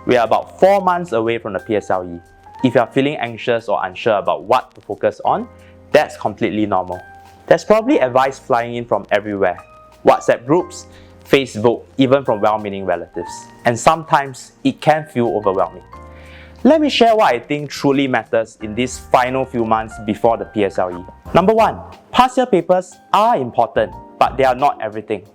we are about 4 months away from the PSLE. If you are feeling anxious or unsure about what to focus on, that's completely normal. There's probably advice flying in from everywhere. WhatsApp groups, Facebook, even from well-meaning relatives. And sometimes it can feel overwhelming. Let me share what I think truly matters in these final few months before the PSLE. Number 1, past year papers are important, but they are not everything.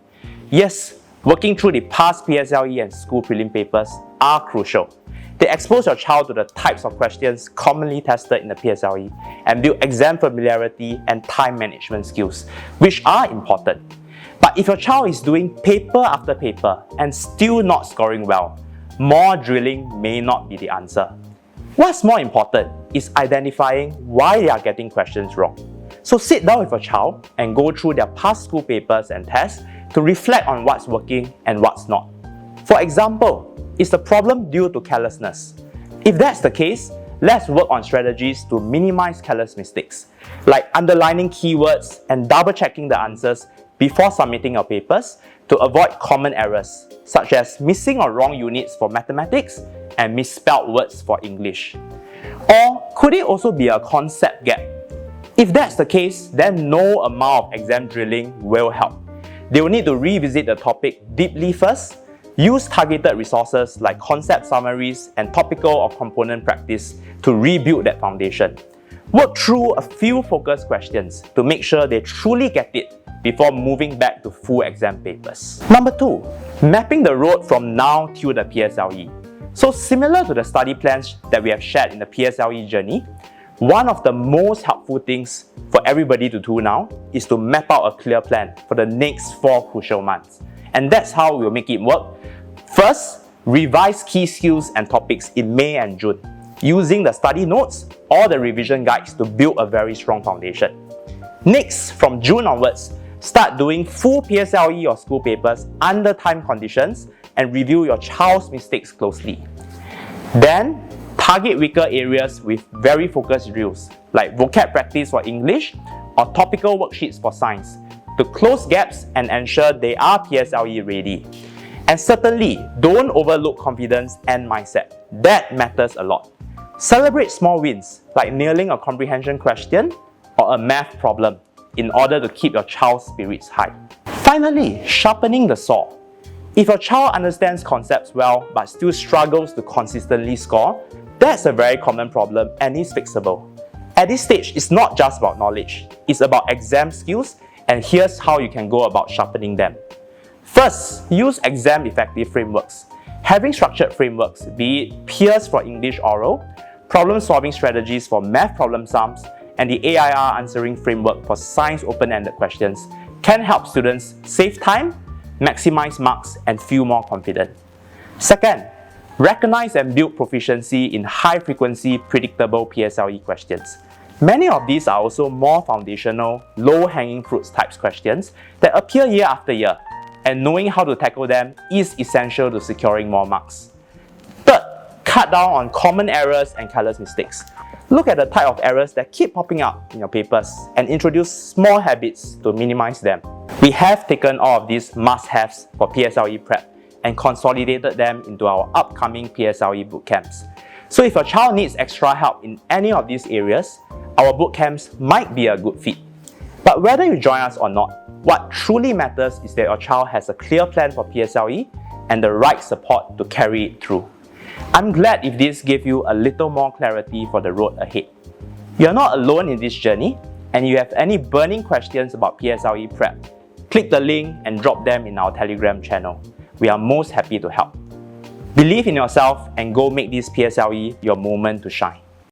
Yes, working through the past PSLE and school prelim papers are crucial. They expose your child to the types of questions commonly tested in the PSLE and build exam familiarity and time management skills, which are important. But if your child is doing paper after paper and still not scoring well, more drilling may not be the answer. What's more important is identifying why they are getting questions wrong. So sit down with your child and go through their past school papers and tests to reflect on what's working and what's not. For example, is the problem due to carelessness? If that's the case, let's work on strategies to minimize careless mistakes, like underlining keywords and double-checking the answers before submitting your papers to avoid common errors, such as missing or wrong units for mathematics and misspelled words for English. Or could it also be a concept gap? If that's the case, then no amount of exam drilling will help. They will need to revisit the topic deeply first, use targeted resources like concept summaries and topical or component practice to rebuild that foundation. Work through a few focus questions to make sure they truly get it before moving back to full exam papers. Number 2, mapping the road from now till the PSLE. So similar to the study plans that we have shared in the PSLE journey, one of the most helpful things for everybody to do now is to map out a clear plan for the next 4 crucial months. And that's how we'll make it work. First, revise key skills and topics in May and June, using the study notes or the revision guides to build a very strong foundation. Next, from June onwards, start doing full PSLE or school papers under time conditions and review your child's mistakes closely. Then, target weaker areas with very focused drills, like vocab practice for English or topical worksheets for science, to close gaps and ensure they are PSLE ready. And certainly, don't overlook confidence and mindset. That matters a lot. Celebrate small wins, like nailing a comprehension question or a math problem, in order to keep your child's spirits high. Finally, sharpening the saw. If your child understands concepts well but still struggles to consistently score, that's a very common problem and is fixable. At this stage, it's not just about knowledge, it's about exam skills, and here's how you can go about sharpening them. First, use exam effective frameworks. Having structured frameworks, be it peers for English oral, problem-solving strategies for math problem sums, and the AIR answering framework for science open-ended questions, can help students save time, maximize marks, and feel more confident. Second, recognize and build proficiency in high-frequency, predictable PSLE questions. Many of these are also more foundational, low-hanging fruits types questions that appear year after year, and knowing how to tackle them is essential to securing more marks. Third, cut down on common errors and careless mistakes. Look at the type of errors that keep popping up in your papers and introduce small habits to minimize them. We have taken all of these must-haves for PSLE prep and consolidated them into our upcoming PSLE bootcamps. So if your child needs extra help in any of these areas, our bootcamps might be a good fit. But whether you join us or not, what truly matters is that your child has a clear plan for PSLE and the right support to carry it through. I'm glad if this gave you a little more clarity for the road ahead. You're not alone in this journey, and if you have any burning questions about PSLE prep, click the link and drop them in our Telegram channel. We are most happy to help. Believe in yourself and go make this PSLE your moment to shine.